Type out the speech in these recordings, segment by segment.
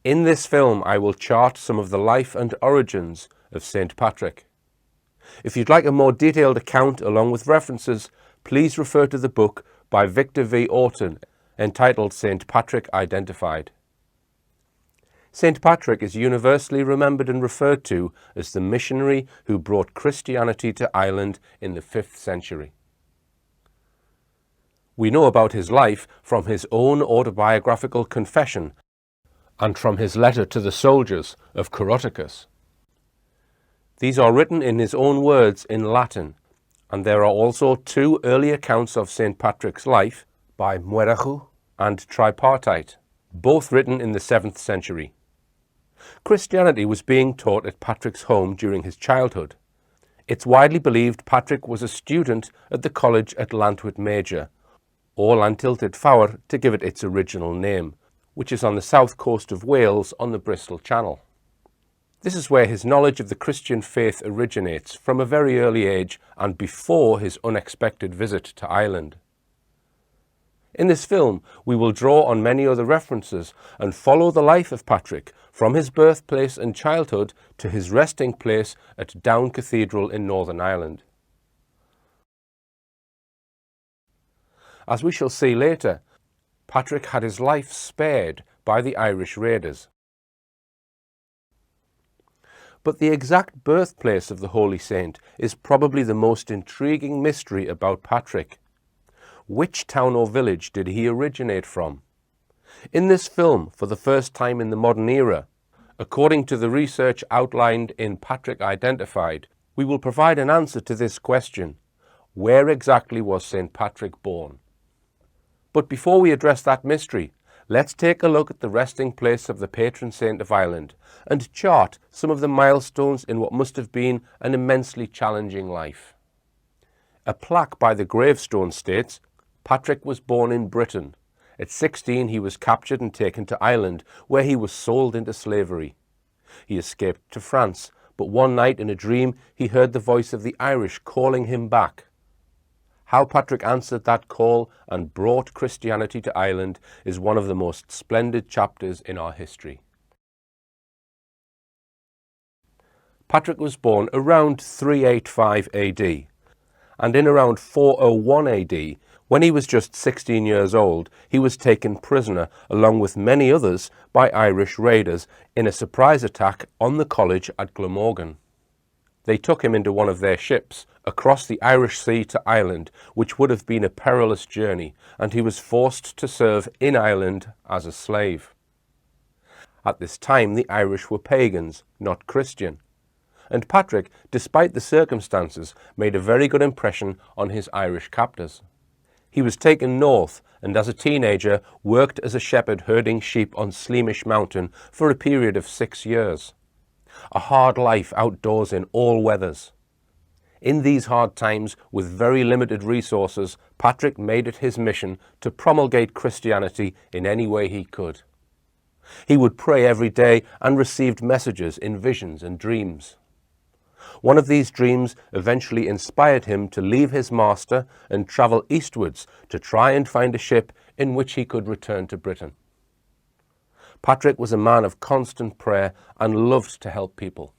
In this film, I will chart some of the life and origins of St. Patrick. If you'd like a more detailed account along with references, please refer to the book by Victor V Orton entitled St. Patrick Identified. St. Patrick is universally remembered and referred to as the missionary who brought Christianity to Ireland in the 5th century. We know about his life from his own autobiographical confession and from his letter to the soldiers of Coroticus. These are written in his own words in Latin, and there are also 2 early accounts of St. Patrick's life by Muircheartaigh and Tripartite, both written in the 7th century. Christianity was being taught at Patrick's home during his childhood. It's widely believed Patrick was a student at the college at Llantwit Major, or Llantilted Fawr to give it its original name, which is on the south coast of Wales on the Bristol Channel. This is where his knowledge of the Christian faith originates from a very early age and before his unexpected visit to Ireland. In this film, we will draw on many other references and follow the life of Patrick from his birthplace and childhood to his resting place at Down Cathedral in Northern Ireland. As we shall see later, Patrick had his life spared by the Irish raiders. But the exact birthplace of the Holy Saint is probably the most intriguing mystery about Patrick. Which town or village did he originate from? In this film, for the first time in the modern era, according to the research outlined in Patrick Identified, we will provide an answer to this question: where exactly was St. Patrick born? But before we address that mystery, let's take a look at the resting place of the patron saint of Ireland and chart some of the milestones in what must have been an immensely challenging life. A plaque by the gravestone states, Patrick was born in Britain. At 16 he was captured and taken to Ireland, where he was sold into slavery. He escaped to France, but one night in a dream he heard the voice of the Irish calling him back. How Patrick answered that call and brought Christianity to Ireland is one of the most splendid chapters in our history. Patrick was born around 385 AD, and in around 401 AD, when he was just 16 years old, he was taken prisoner along with many others by Irish raiders in a surprise attack on the college at Glamorgan. They took him into one of their ships across the Irish Sea to Ireland, which would have been a perilous journey, and he was forced to serve in Ireland as a slave. At this time, the Irish were pagans, not Christian, and Patrick, despite the circumstances, made a very good impression on his Irish captors. He was taken north and as a teenager worked as a shepherd herding sheep on Sleamish Mountain for a period of 6 years. A hard life outdoors in all weathers. In these hard times, with very limited resources, Patrick made it his mission to promulgate Christianity in any way he could. He would pray every day and received messages in visions and dreams. One of these dreams eventually inspired him to leave his master and travel eastwards to try and find a ship in which he could return to Britain. Patrick was a man of constant prayer and loved to help people.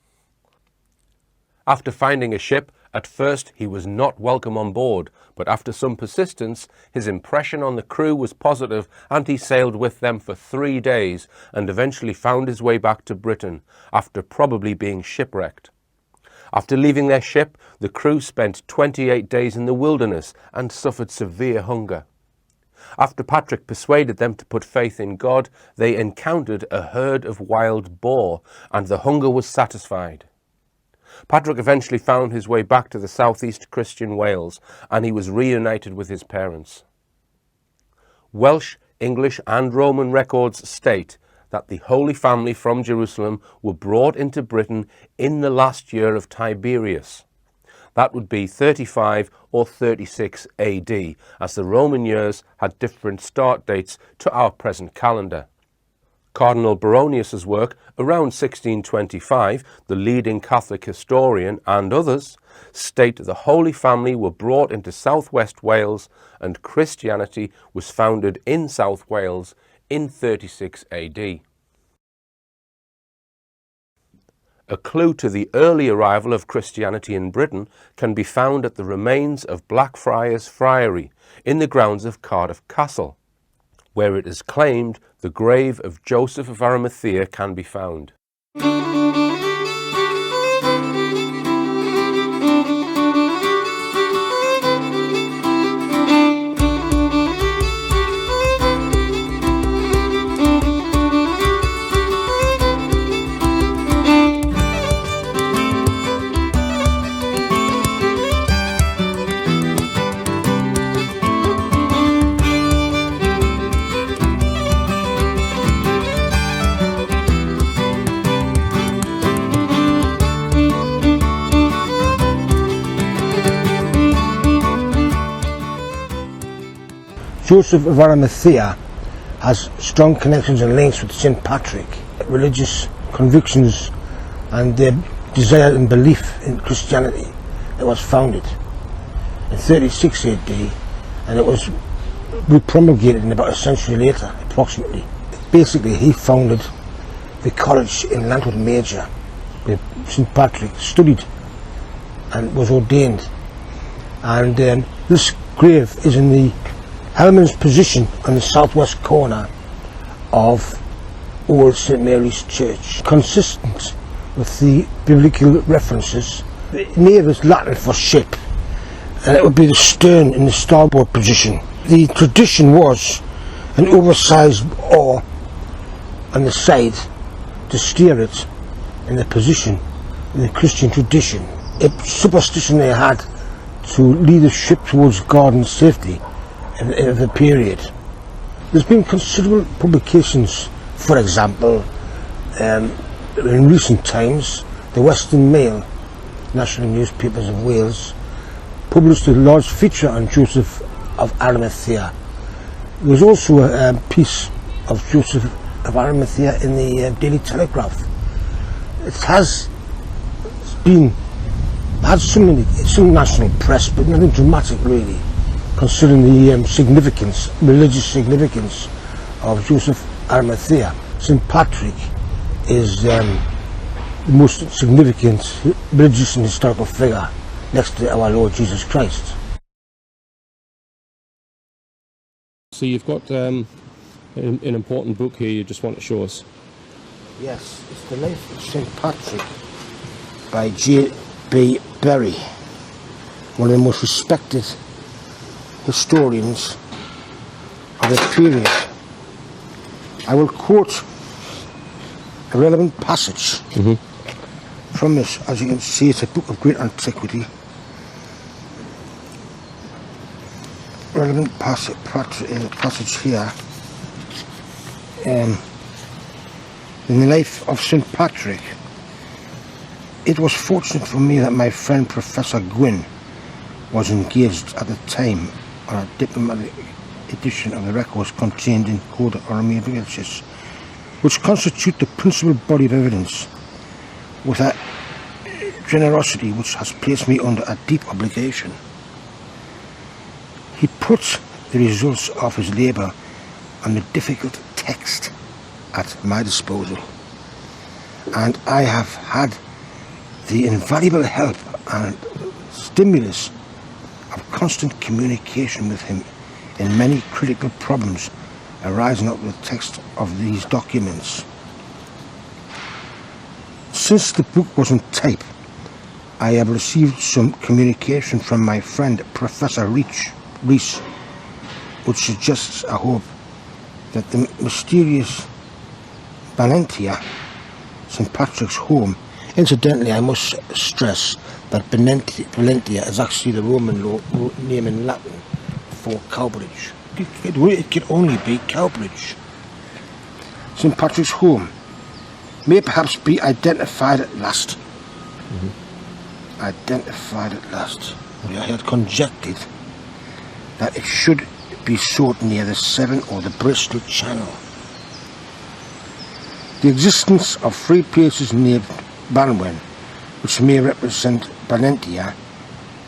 After finding a ship, at first he was not welcome on board, but after some persistence, his impression on the crew was positive and he sailed with them for 3 days and eventually found his way back to Britain, after probably being shipwrecked. After leaving their ship, the crew spent 28 days in the wilderness and suffered severe hunger. After Patrick persuaded them to put faith in God, they encountered a herd of wild boar, and the hunger was satisfied. Patrick eventually found his way back to the southeast Christian Wales, and he was reunited with his parents. Welsh, English and Roman records state that the Holy Family from Jerusalem were brought into Britain in the last year of Tiberius. That would be 35 or 36 AD, as the Roman years had different start dates to our present calendar. Cardinal Baronius's work around 1625, the leading Catholic historian, and others state that the Holy Family were brought into southwest Wales and Christianity was founded in South Wales in 36 AD. A clue to the early arrival of Christianity in Britain can be found at the remains of Blackfriars Friary in the grounds of Cardiff Castle, where it is claimed the grave of Joseph of Arimathea can be found. Joseph of Arimathea has strong connections and links with St. Patrick. Religious convictions and their desire and belief in Christianity. It was founded in 36 AD and it was repromulgated in about a century later, approximately. Basically, he founded the college in Lantwood Major where St. Patrick studied and was ordained. And this grave is in the Hellman's position on the southwest corner of Old St. Mary's Church. Consistent with the biblical references, the nave is Latin for ship, and it would be the stern in the starboard position. The tradition was an oversized oar on the side to steer it in the position in the Christian tradition. A superstition they had to lead the ship towards garden safety in the period. There's been considerable publications, for example, in recent times, the Western Mail, national newspapers of Wales, published a large feature on Joseph of Arimathea. There was also a piece of Joseph of Arimathea in the Daily Telegraph. It has had some national press, but nothing dramatic really, considering the religious significance of Joseph Arimathea. St. Patrick is the most significant religious and historical figure next to our Lord Jesus Christ. So you've got an important book here you just want to show us. Yes, it's The Life of St. Patrick by J.B. Berry, one of the most respected historians of the period. I will quote a relevant passage from this. As you can see, it's a book of great antiquity. Relevant passage here. In the life of St. Patrick, it was fortunate for me that my friend Professor Gwynn was engaged at the time on a diplomatic edition of the records contained in Coda Oromia-Vigacis, which constitute the principal body of evidence, with a generosity which has placed me under a deep obligation. He put the results of his labour on the difficult text at my disposal, and I have had the invaluable help and stimulus of constant communication with him in many critical problems arising out of the text of these documents. Since the book was on type, I have received some communication from my friend Professor Rees, which suggests a hope that the mysterious Benentia, St. Patrick's home. Incidentally, I must stress that Benentia is actually the Roman name in Latin for Cowbridge. It could only be Cowbridge. St. Patrick's home may perhaps be identified at last. Identified at last. I had conjectured that it should be sought near the Severn or the Bristol Channel. The existence of 3 places named Banwen, which may represent Benentia,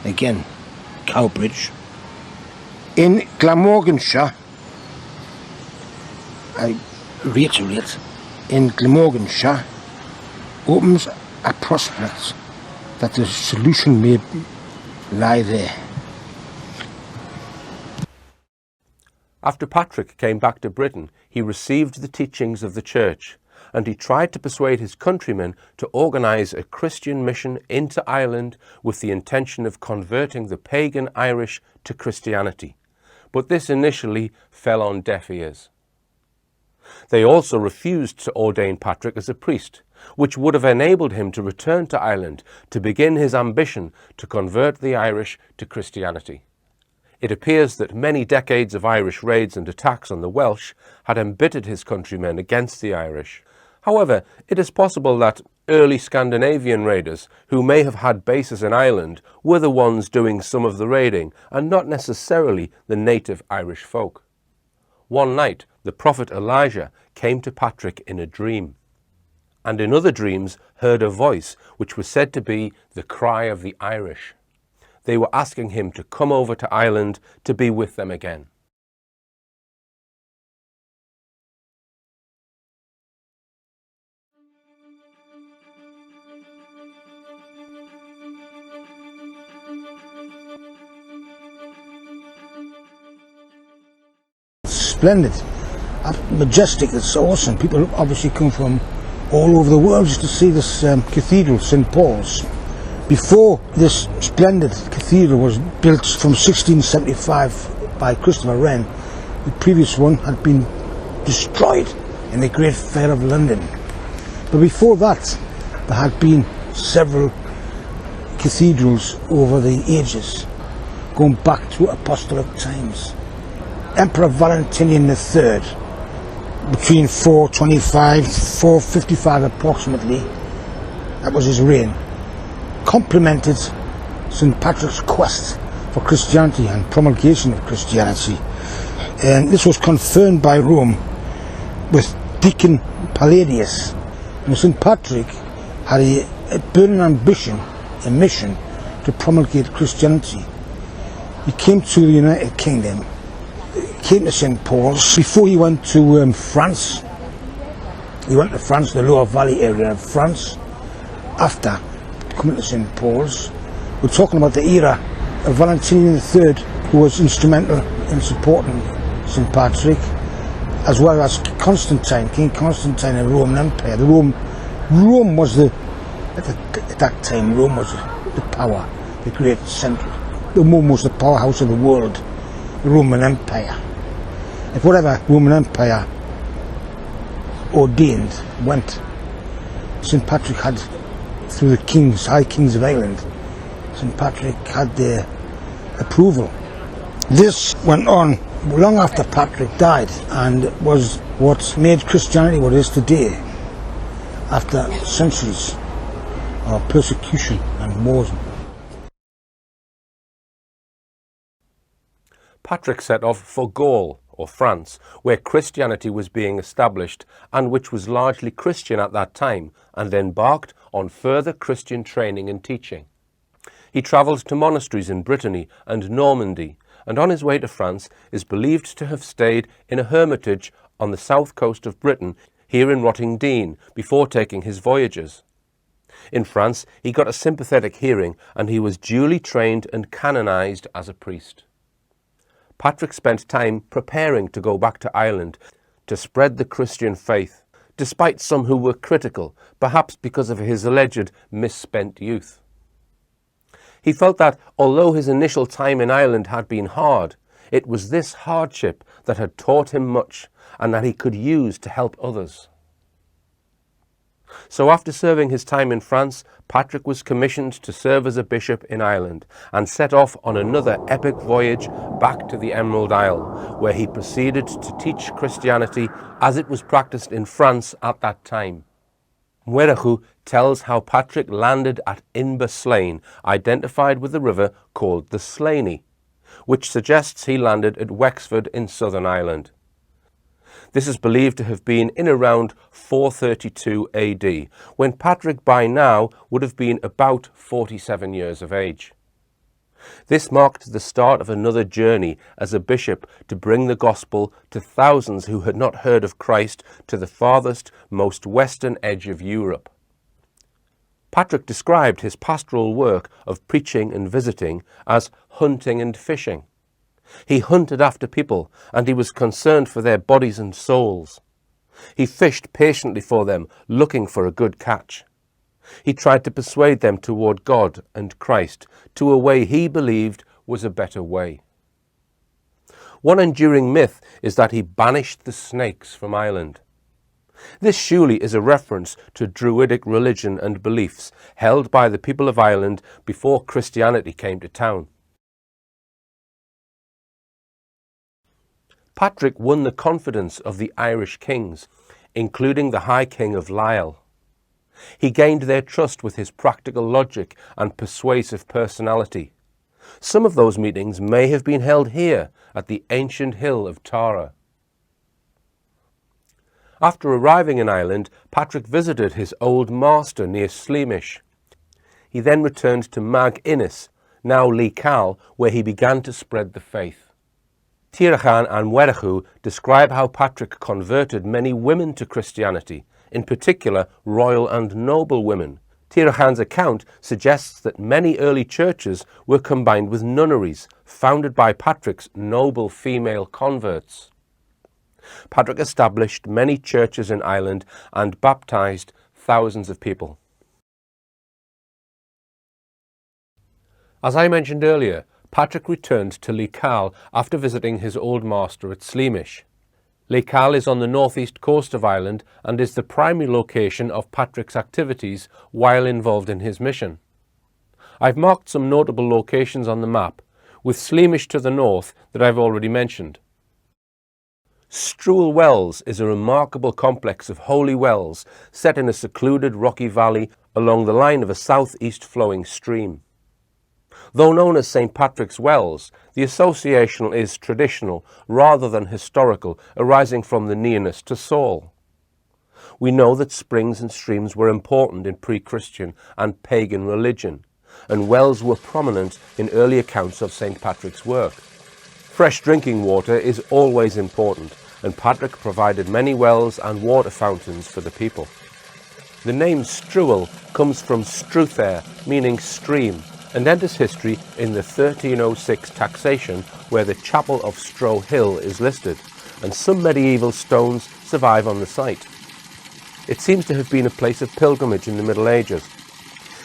again Cowbridge, in Glamorganshire, I reiterate, in Glamorganshire, opens a prospect that the solution may lie there. After Patrick came back to Britain, he received the teachings of the church, and he tried to persuade his countrymen to organise a Christian mission into Ireland with the intention of converting the pagan Irish to Christianity. But this initially fell on deaf ears. They also refused to ordain Patrick as a priest, which would have enabled him to return to Ireland to begin his ambition to convert the Irish to Christianity. It appears that many decades of Irish raids and attacks on the Welsh had embittered his countrymen against the Irish. However, it is possible that early Scandinavian raiders, who may have had bases in Ireland, were the ones doing some of the raiding, and not necessarily the native Irish folk. One night, the prophet Elijah came to Patrick in a dream, and in other dreams heard a voice which was said to be the cry of the Irish. They were asking him to come over to Ireland to be with them again. Splendid, majestic, it's awesome. People obviously come from all over the world just to see this cathedral, St. Paul's. Before this splendid cathedral was built from 1675 by Christopher Wren, the previous one had been destroyed in the Great Fair of London. But before that, there had been several cathedrals over the ages, going back to apostolic times. Emperor Valentinian III, between 425, 455 approximately, that was his reign, complemented St. Patrick's quest for Christianity and promulgation of Christianity. And this was confirmed by Rome with Deacon Palladius. And St. Patrick had a burning ambition, a mission to promulgate Christianity. He came to the United Kingdom, came to St. Paul's. Before he went to France, he went to France, the Loire Valley area of France. After coming to St. Paul's, we're talking about the era of Valentinian III, who was instrumental in supporting St. Patrick, as well as Constantine, King Constantine of the Roman Empire. Rome was at that time, Rome was the power, the great central. Rome was the powerhouse of the world, the Roman Empire. If whatever Roman Empire ordained went, St. Patrick had, through the High Kings of Ireland, St. Patrick had their approval. This went on long after Patrick died, and was what made Christianity what it is today, after centuries of persecution and wars. Patrick set off for Gaul, or France, where Christianity was being established and which was largely Christian at that time, and embarked on further Christian training and teaching. He travelled to monasteries in Brittany and Normandy, and on his way to France is believed to have stayed in a hermitage on the south coast of Britain, here in Rottingdean, before taking his voyages. In France, he got a sympathetic hearing, and he was duly trained and canonised as a priest. Patrick spent time preparing to go back to Ireland to spread the Christian faith, despite some who were critical, perhaps because of his alleged misspent youth. He felt that, although his initial time in Ireland had been hard, it was this hardship that had taught him much, and that he could use to help others. So after serving his time in France, Patrick was commissioned to serve as a bishop in Ireland, and set off on another epic voyage back to the Emerald Isle, where he proceeded to teach Christianity as it was practiced in France at that time. Mwerechu tells how Patrick landed at Inverslane, identified with the river called the Slaney, which suggests he landed at Wexford in southern Ireland. This is believed to have been in around 432 AD, when Patrick by now would have been about 47 years of age. This marked the start of another journey as a bishop to bring the gospel to thousands who had not heard of Christ to the farthest, most western edge of Europe. Patrick described his pastoral work of preaching and visiting as hunting and fishing. He hunted after people, and he was concerned for their bodies and souls. He fished patiently for them, looking for a good catch. He tried to persuade them toward God and Christ, to a way he believed was a better way. One enduring myth is that he banished the snakes from Ireland. This surely is a reference to Druidic religion and beliefs held by the people of Ireland before Christianity came to town. Patrick won the confidence of the Irish kings, including the High King of Lisle. He gained their trust with his practical logic and persuasive personality. Some of those meetings may have been held here at the ancient hill of Tara. After arriving in Ireland, Patrick visited his old master near Sleamish. He then returned to Mag Innis, now Lee Cal, where he began to spread the faith. Tirachan and Werchu describe how Patrick converted many women to Christianity, in particular royal and noble women. Tirachan's account suggests that many early churches were combined with nunneries, founded by Patrick's noble female converts. Patrick established many churches in Ireland and baptized thousands of people. As I mentioned earlier, Patrick returned to Lee Cal after visiting his old master at Sleamish. Lee Cal is on the northeast coast of Ireland and is the primary location of Patrick's activities while involved in his mission. I've marked some notable locations on the map, with Sleamish to the north that I've already mentioned. Struel Wells is a remarkable complex of holy wells set in a secluded rocky valley along the line of a southeast flowing stream. Though known as St. Patrick's Wells, the association is traditional rather than historical, arising from the nearness to Saul. We know that springs and streams were important in pre-Christian and pagan religion, and wells were prominent in early accounts of St. Patrick's work. Fresh drinking water is always important, and Patrick provided many wells and water fountains for the people. The name Struel comes from struthair, meaning stream, and enters history in the 1306 taxation, where the chapel of Strow Hill is listed, and some medieval stones survive on the site. It seems to have been a place of pilgrimage in the Middle Ages.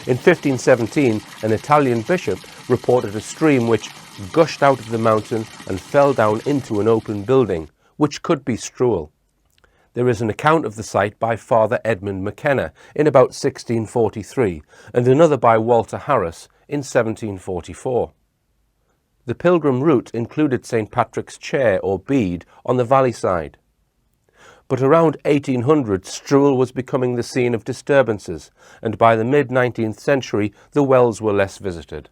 In 1517, an Italian bishop reported a stream which gushed out of the mountain and fell down into an open building, which could be Struel. There is an account of the site by Father Edmund McKenna in about 1643, and another by Walter Harris in 1744. The pilgrim route included St. Patrick's Chair or Bead on the valley side. But around 1800, Struel was becoming the scene of disturbances, and by the mid-19th century, the wells were less visited.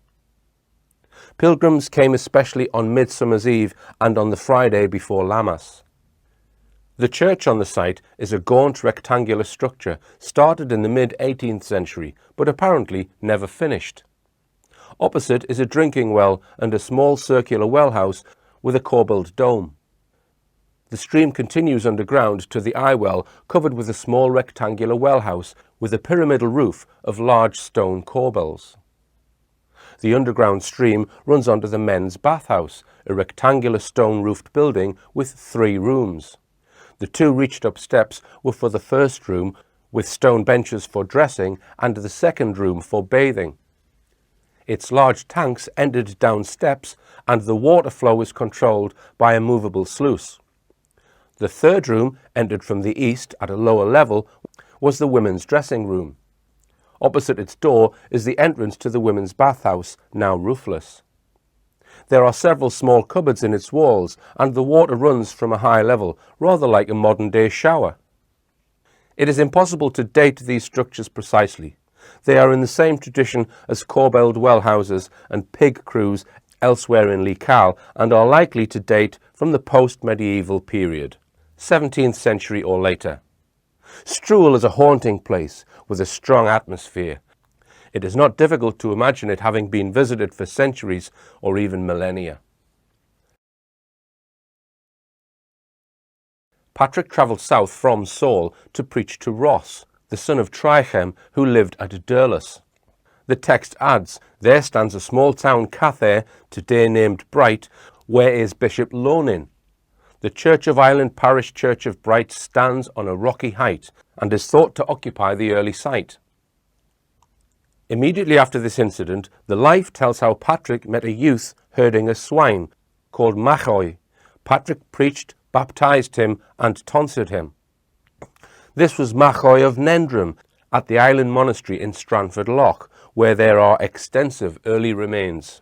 Pilgrims came especially on Midsummer's Eve and on the Friday before Lammas. The church on the site is a gaunt rectangular structure started in the mid-18th century, but apparently never finished. Opposite is a drinking well and a small circular well house with a corbelled dome. The stream continues underground to the eye well, covered with a small rectangular well house with a pyramidal roof of large stone corbels. The underground stream runs onto the men's bathhouse, a rectangular stone-roofed building with 3 rooms. The 2 reached-up steps were for the first room, with stone benches for dressing, and the second room for bathing. Its large tanks ended down steps, and the water flow is controlled by a movable sluice. The third room, entered from the east at a lower level, was the women's dressing room. Opposite its door is the entrance to the women's bathhouse, now roofless. There are several small cupboards in its walls, and the water runs from a high level, rather like a modern-day shower. It is impossible to date these structures precisely. They are in the same tradition as corbelled well houses and pig crews elsewhere in Lee Cal, and are likely to date from the post-medieval period, 17th century or later. Struel is a haunting place with a strong atmosphere. It is not difficult to imagine it having been visited for centuries or even millennia. Patrick travelled south from Saul to preach to Ross, the son of Trichem, who lived at Durlas. The text adds, there stands a small town Cathay, today named Bright, where is Bishop Lonin. The Church of Ireland parish church of Bright stands on a rocky height and is thought to occupy the early site. Immediately after this incident, the Life tells how Patrick met a youth herding a swine called Machoi. Patrick preached, baptized him and tonsured him. This was Machoi of Nendrum at the Island Monastery in Stranford Loch, where there are extensive early remains.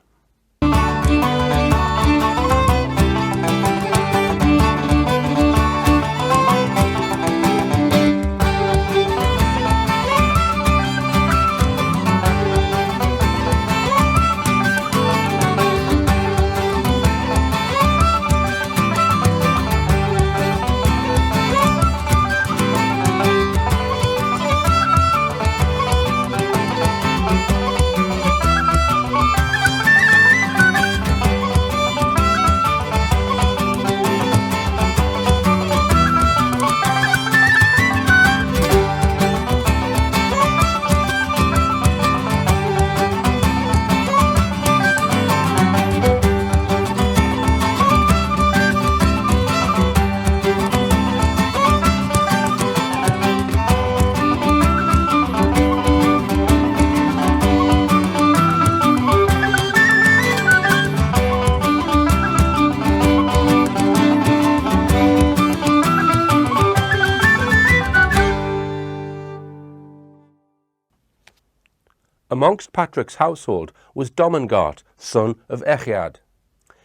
Amongst Patrick's household was Domengart, son of Echiad.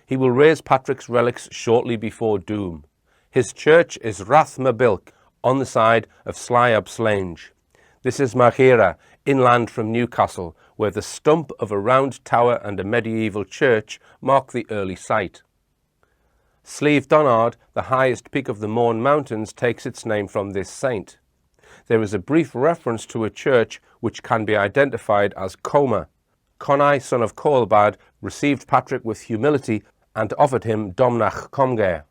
He will raise Patrick's relics shortly before doom. His church is Rathmabilk, on the side of Slyabslange. This is Maghera, inland from Newcastle, where the stump of a round tower and a medieval church mark the early site. Slieve Donard, the highest peak of the Mourne Mountains, takes its name from this saint. There is a brief reference to a church which can be identified as Coma. Conai, son of Coelbad, received Patrick with humility and offered him Domnach Comger.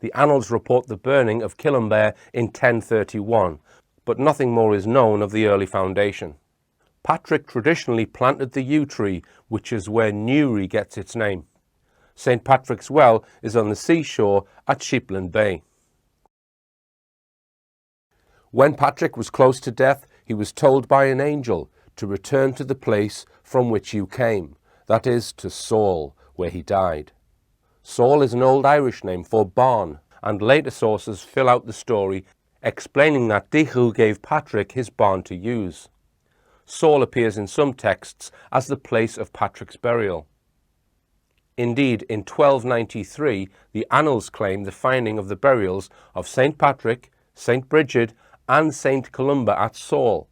The annals report the burning of Killambear in 1031, but nothing more is known of the early foundation. Patrick traditionally planted the yew tree, which is where Newry gets its name. St. Patrick's Well is on the seashore at Sheepland Bay. When Patrick was close to death, he was told by an angel to return to the place from which you came, that is, to Saul, where he died. Saul is an old Irish name for barn, and later sources fill out the story, explaining that Dichu gave Patrick his barn to use. Saul appears in some texts as the place of Patrick's burial. Indeed, in 1293, the annals claim the finding of the burials of St. Patrick, St. Bridget, and St. Columba at Saul,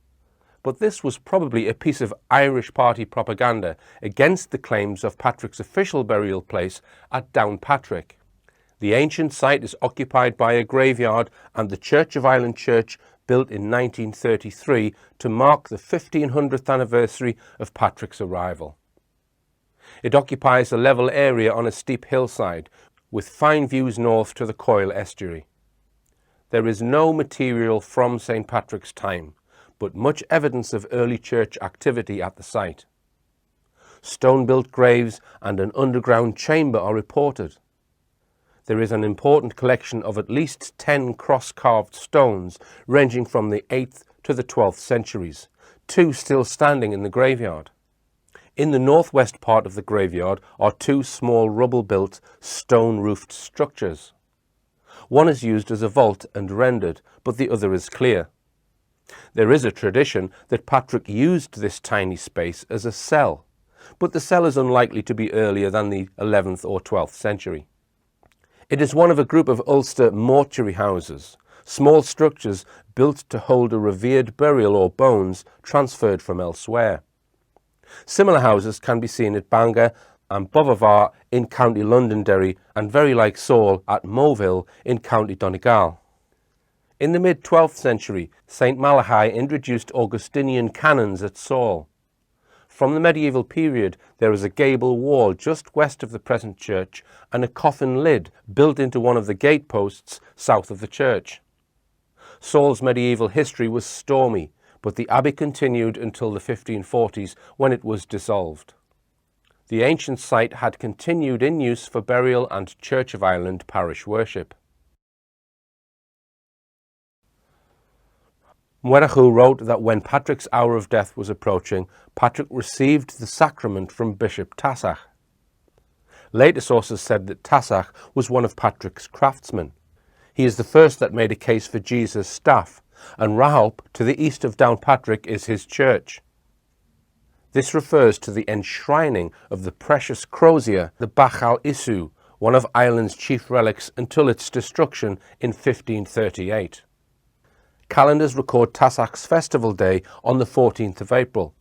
but this was probably a piece of Irish party propaganda against the claims of Patrick's official burial place at Downpatrick. The ancient site is occupied by a graveyard and the Church of Ireland church built in 1933 to mark the 1500th anniversary of Patrick's arrival. It occupies a level area on a steep hillside with fine views north to the Coyle estuary. There is no material from St. Patrick's time, but much evidence of early church activity at the site. Stone-built graves and an underground chamber are reported. There is an important collection of at least 10 cross-carved stones ranging from the 8th to the 12th centuries, 2 still standing in the graveyard. In the northwest part of the graveyard are 2 small rubble-built, stone-roofed structures. One is used as a vault and rendered, but the other is clear. There is a tradition that Patrick used this tiny space as a cell, but the cell is unlikely to be earlier than the 11th or 12th century. It is one of a group of Ulster mortuary houses, small structures built to hold a revered burial or bones transferred from elsewhere. Similar houses can be seen at Bangor and Bovavar in County Londonderry, and very like Saul at Moville in County Donegal. In the mid-12th century, St. Malachy introduced Augustinian canons at Saul. From the medieval period, there is a gable wall just west of the present church and a coffin lid built into one of the gateposts south of the church. Saul's medieval history was stormy, but the abbey continued until the 1540s when it was dissolved. The ancient site had continued in use for burial and Church of Ireland parish worship. Muirachú wrote that when Patrick's hour of death was approaching, Patrick received the sacrament from Bishop Tassach. Later sources said that Tassach was one of Patrick's craftsmen. He is the first that made a case for Jesus' staff, and Rahulp, to the east of Downpatrick, is his church. This refers to the enshrining of the precious crozier, the Bachal Isu, one of Ireland's chief relics until its destruction in 1538. Calendars record Tassach's festival day on the 14th of April.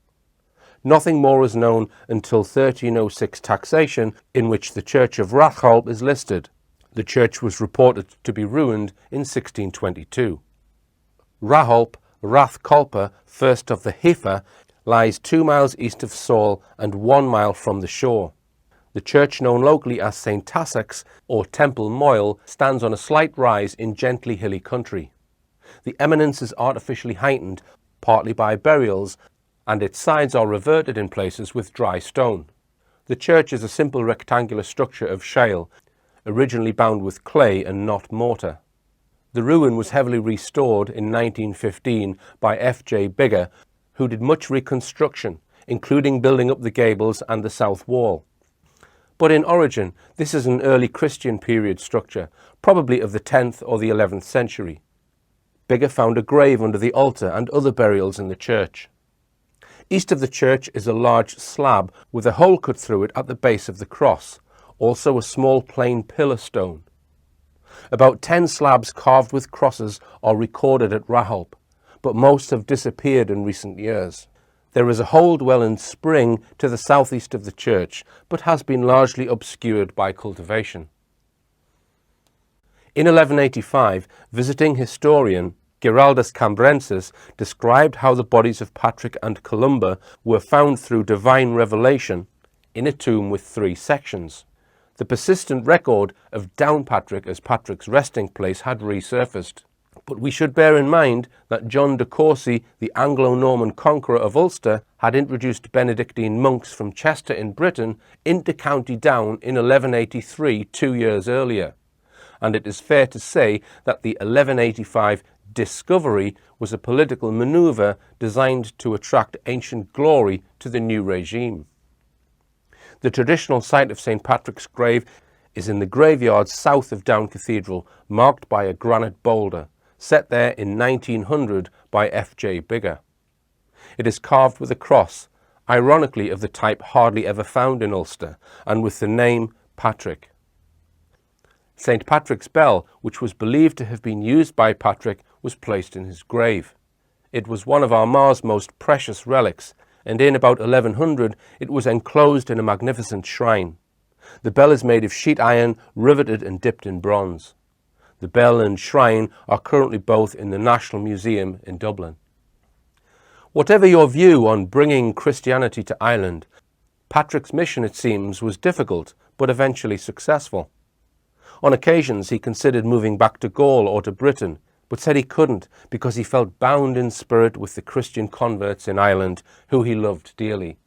Nothing more is known until 1306 taxation, in which the church of Rahulp is listed. The church was reported to be ruined in 1622. Rahulp, Rathcolpa, first of the Heifer, lies 2 miles east of Saul and 1 mile from the shore. The church, known locally as St. Tassach's or Temple Moyle, stands on a slight rise in gently hilly country. The eminence is artificially heightened, partly by burials, and its sides are reverted in places with dry stone. The church is a simple rectangular structure of shale, originally bound with clay and not mortar. The ruin was heavily restored in 1915 by F.J. Bigger, who did much reconstruction, including building up the gables and the south wall. But in origin, this is an early Christian period structure, probably of the 10th or the 11th century. Bigger found a grave under the altar and other burials in the church. East of the church is a large slab with a hole cut through it at the base of the cross, also a small plain pillar stone. About 10 slabs carved with crosses are recorded at Rahulp, but most have disappeared in recent years. There is a hold-well-in spring to the southeast of the church, but has been largely obscured by cultivation. In 1185, visiting historian Giraldus Cambrensis described how the bodies of Patrick and Columba were found through divine revelation in a tomb with 3 sections. The persistent record of Downpatrick as Patrick's resting place had resurfaced, but we should bear in mind that John de Courcy, the Anglo-Norman conqueror of Ulster, had introduced Benedictine monks from Chester in Britain into County Down in 1183, 2 years earlier, and it is fair to say that the 1185 discovery was a political manoeuvre designed to attract ancient glory to the new regime. The traditional site of St. Patrick's grave is in the graveyard south of Down Cathedral, marked by a granite boulder, set there in 1900 by F.J. Bigger. It is carved with a cross, ironically of the type hardly ever found in Ulster, and with the name Patrick. St. Patrick's bell, which was believed to have been used by Patrick, was placed in his grave. It was one of Armagh's most precious relics, and in about 1100 it was enclosed in a magnificent shrine. The bell is made of sheet iron, riveted and dipped in bronze. The bell and shrine are currently both in the National Museum in Dublin. Whatever your view on bringing Christianity to Ireland, Patrick's mission, it seems, was difficult, but eventually successful. On occasions he considered moving back to Gaul or to Britain, but said he couldn't because he felt bound in spirit with the Christian converts in Ireland, who he loved dearly.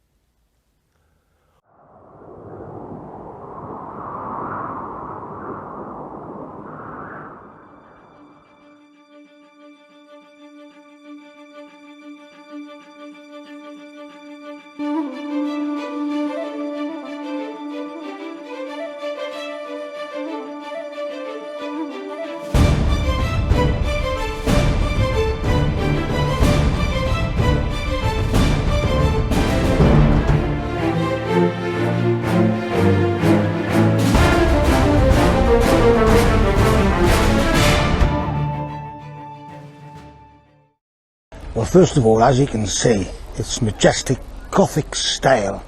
Well, first of all, as you can see, it's majestic Gothic style,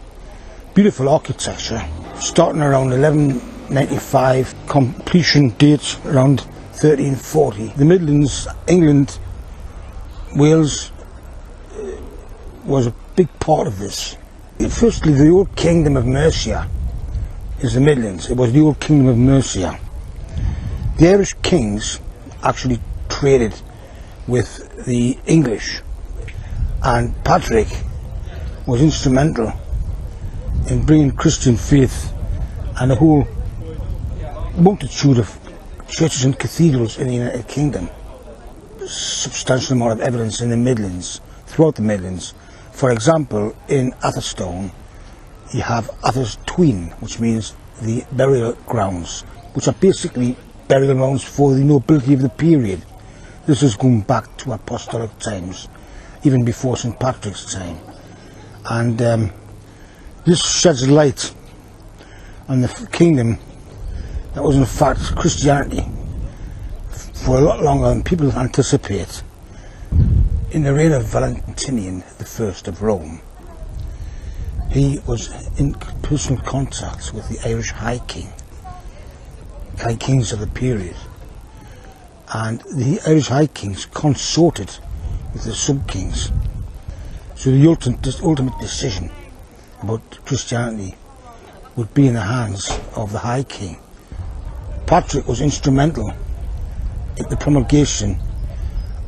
beautiful architecture, starting around 1195, completion dates around 1340. The Midlands, England, Wales was a big part of this. Firstly, the old kingdom of Mercia is the Midlands. It was the old kingdom of Mercia. The Irish kings actually traded with the English, and Patrick was instrumental in bringing Christian faith and a whole multitude of churches and cathedrals in the United Kingdom. Substantial amount of evidence in the Midlands, throughout the Midlands. For example, in Atherstone, you have Athers Tween, which means the burial grounds, which are basically burial grounds for the nobility of the period. This is going back to apostolic times, even before St. Patrick's time. And this sheds light on the kingdom that was in fact Christianity for a lot longer than people anticipate. In the reign of Valentinian I of Rome, he was in personal contact with the Irish High Kings of the period, and the Irish High Kings consorted with the sub-kings. So the ultimate decision about Christianity would be in the hands of the High King. Patrick was instrumental in the promulgation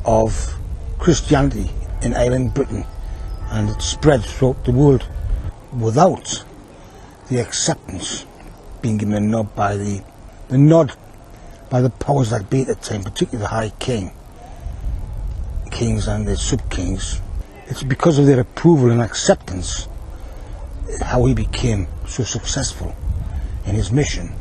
of Christianity in Ireland, Britain, and it spread throughout the world without the acceptance being given a nod by the powers that be at the time, particularly the High Kings and the sub-kings. It's because of their approval and acceptance how he became so successful in his mission.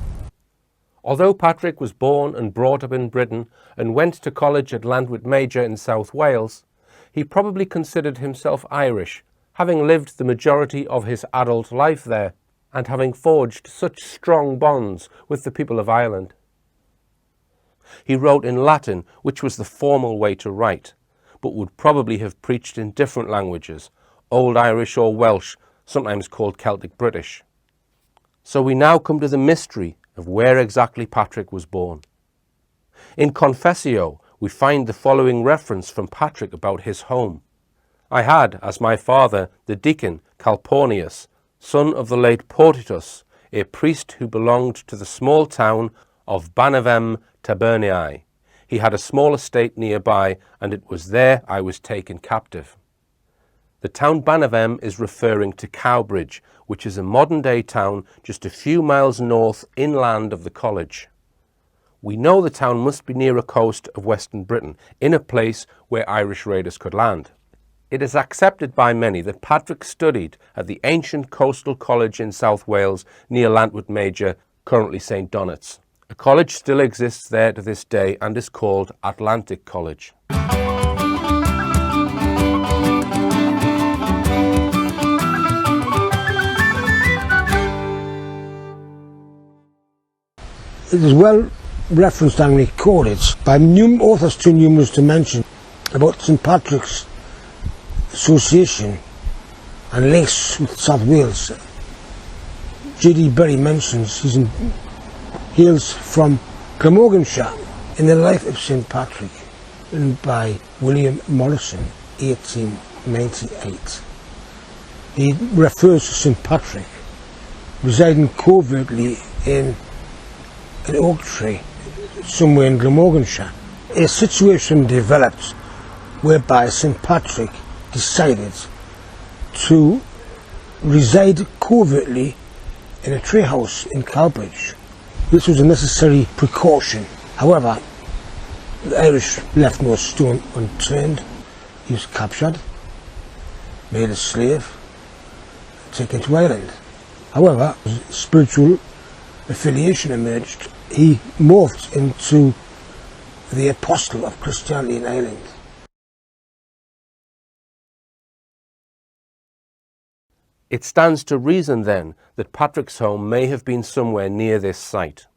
Although Patrick was born and brought up in Britain and went to college at Llantwit Major in South Wales, he probably considered himself Irish, having lived the majority of his adult life there and having forged such strong bonds with the people of Ireland. He wrote in Latin, which was the formal way to write, but would probably have preached in different languages, Old Irish or Welsh, sometimes called Celtic British. So we now come to the mystery of where exactly Patrick was born. In Confessio, we find the following reference from Patrick about his home. I had, as my father, the deacon Calpurnius, son of the late Portitus, a priest who belonged to the small town of Banavem Tabernii. He had a small estate nearby, and it was there I was taken captive. The town Banavem is referring to Cowbridge, which is a modern-day town just a few miles north inland of the college. We know the town must be near a coast of Western Britain, in a place where Irish raiders could land. It is accepted by many that Patrick studied at the ancient coastal college in South Wales near Llantwit Major, currently St. Donat's. A college still exists there to this day and is called Atlantic College. It is well referenced and recorded by authors too numerous to mention about St. Patrick's association and links with South Wales. J.D. Berry mentions he hails from Glamorganshire in the Life of St. Patrick, written by William Morrison, 1898. He refers to St. Patrick residing covertly in an oak tree somewhere in Glamorganshire. A situation developed whereby St. Patrick decided to reside covertly in a tree house in Cowbridge. This was a necessary precaution. However, the Irish left no stone unturned. He was captured, made a slave, taken to Ireland. However, spiritual affiliation emerged. He morphed into the apostle of Christianity in Ireland. It stands to reason then that Patrick's home may have been somewhere near this site.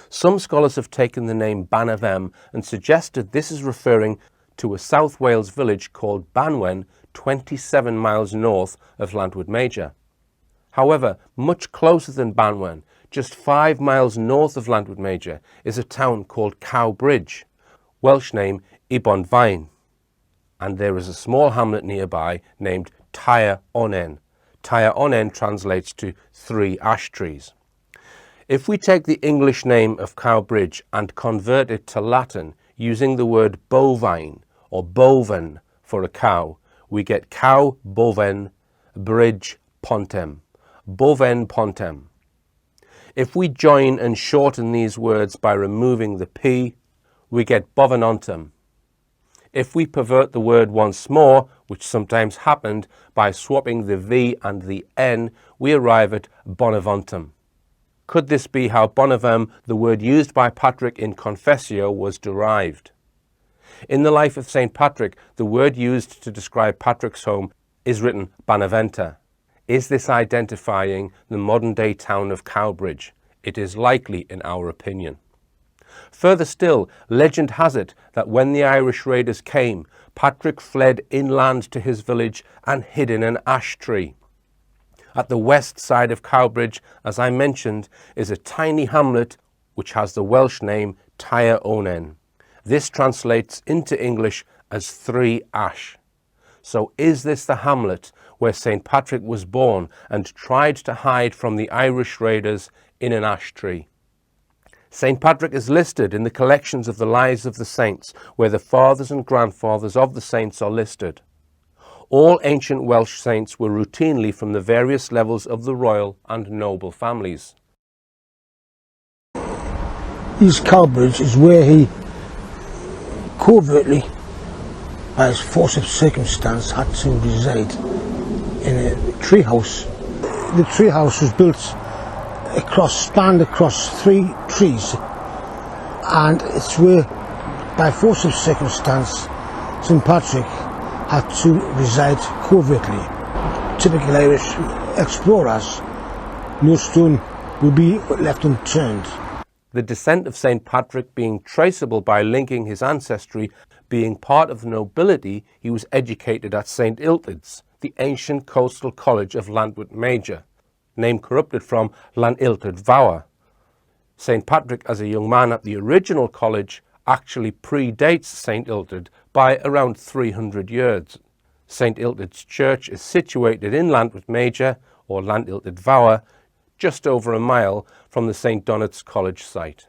Some scholars have taken the name Banavem and suggested this is referring to a South Wales village called Banwen, 27 miles north of Llantwit Major. However, much closer than Banwen, just 5 miles north of Llantwit Major, is a town called Cowbridge, Welsh name Ibon Vain, and there is a small hamlet nearby named Tair Onen. Tair Onen translates to 3 ash trees. If we take the English name of Cowbridge and convert it to Latin using the word bovine or boven for a cow, we get cow boven bridge pontem, boven pontem. If we join and shorten these words by removing the P, we get bovenontum. If we pervert the word once more, which sometimes happened, by swapping the V and the N, we arrive at bonavontum. Could this be how bonavem, the word used by Patrick in Confessio, was derived? In the life of St. Patrick, the word used to describe Patrick's home is written Banaventa. Is this identifying the modern-day town of Cowbridge? It is likely, in our opinion. Further still, legend has it that when the Irish raiders came, Patrick fled inland to his village and hid in an ash tree. At the west side of Cowbridge, as I mentioned, is a tiny hamlet which has the Welsh name Tyre Onen. This translates into English as 3 ash. So is this the hamlet where St. Patrick was born and tried to hide from the Irish raiders in an ash tree? St. Patrick is listed in the collections of the lives of the saints, where the fathers and grandfathers of the saints are listed. All ancient Welsh saints were routinely from the various levels of the royal and noble families. East Cowbridge is where he covertly, by his force of circumstance, had to reside in a treehouse. The treehouse was built spanned across 3 trees, and it's where, by force of circumstance, St. Patrick had to reside covertly. Typical Irish explorers, no stone would be left unturned. The descent of St. Patrick being traceable by linking his ancestry, being part of the nobility, he was educated at St. Illtyd's, the ancient coastal college of Llantwit Major, name corrupted from Llaniltyd Fawr. St. Patrick, as a young man at the original college, actually predates St. Illtyd by around 300 years. St. Illtyd's church is situated in Llantwit Major, or Llaniltyd Fawr, just over a mile from the St. Donat's College site.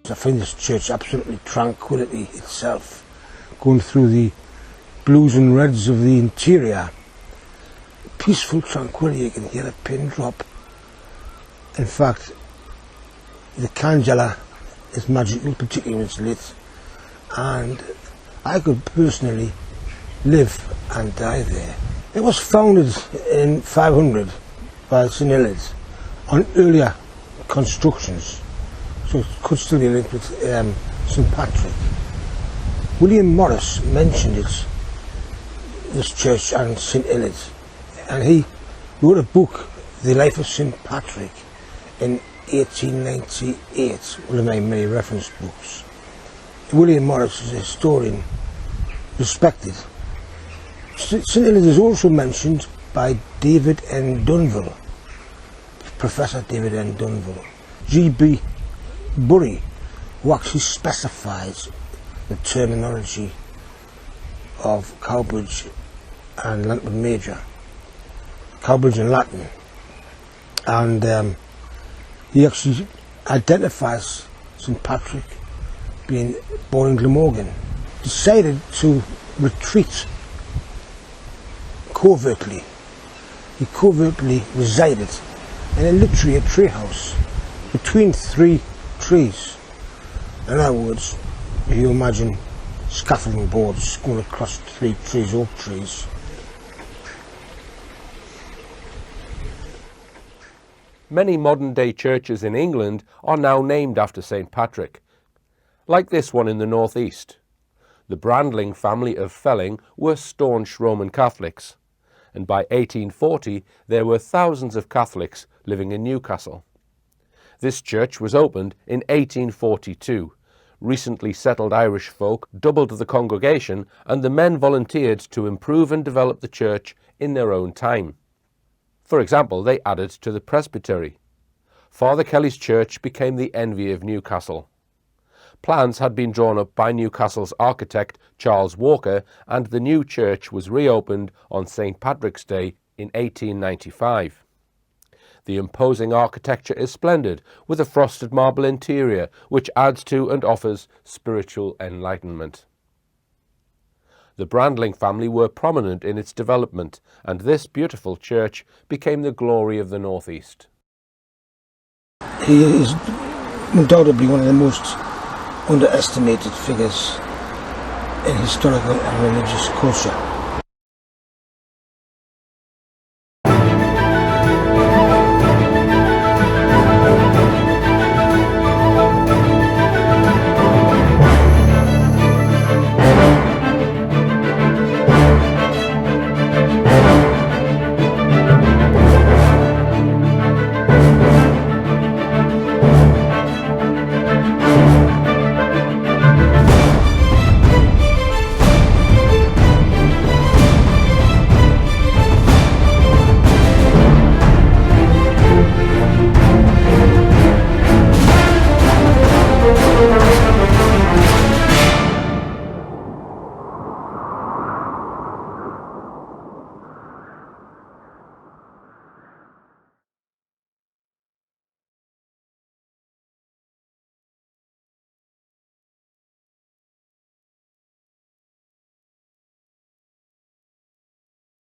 I find this church absolutely tranquility itself, going through the blues and reds of the interior. Peaceful tranquility, you can hear a pin drop. In fact, the candela is magical, particularly when it's lit, and I could personally live and die there. It was founded in 500 by St. Illtyd on earlier constructions, so it could still be linked with St. Patrick. William Morris mentioned it, this church and St. Illtyd, and he wrote a book, The Life of St. Patrick, in 1898, one of my many reference books. William Morris is a historian, respected. St. Illtyd is also mentioned by David N. Dunville, Professor David N. Dunville. G.B. Bury, who actually specifies the terminology of Cowbridge and Llantwit Major, Cowbridge in Latin, and he actually identifies St. Patrick being born in Glamorgan, decided to retreat covertly. He covertly resided in literally a treehouse between 3 trees. In other words, if you imagine scaffolding boards going across 3 trees, oak trees. Many modern-day churches in England are now named after St. Patrick, like this one in the northeast. The Brandling family of Felling were staunch Roman Catholics, and by 1840 there were thousands of Catholics living in Newcastle. This church was opened in 1842, recently settled Irish folk doubled the congregation, and the men volunteered to improve and develop the church in their own time. For example, they added to the presbytery. Father Kelly's church became the envy of Newcastle. Plans had been drawn up by Newcastle's architect Charles Walker, and the new church was reopened on St. Patrick's Day in 1895. The imposing architecture is splendid, with a frosted marble interior which adds to and offers spiritual enlightenment. The Brandling family were prominent in its development, and this beautiful church became the glory of the North East. He is undoubtedly one of the most underestimated figures in historical and religious culture.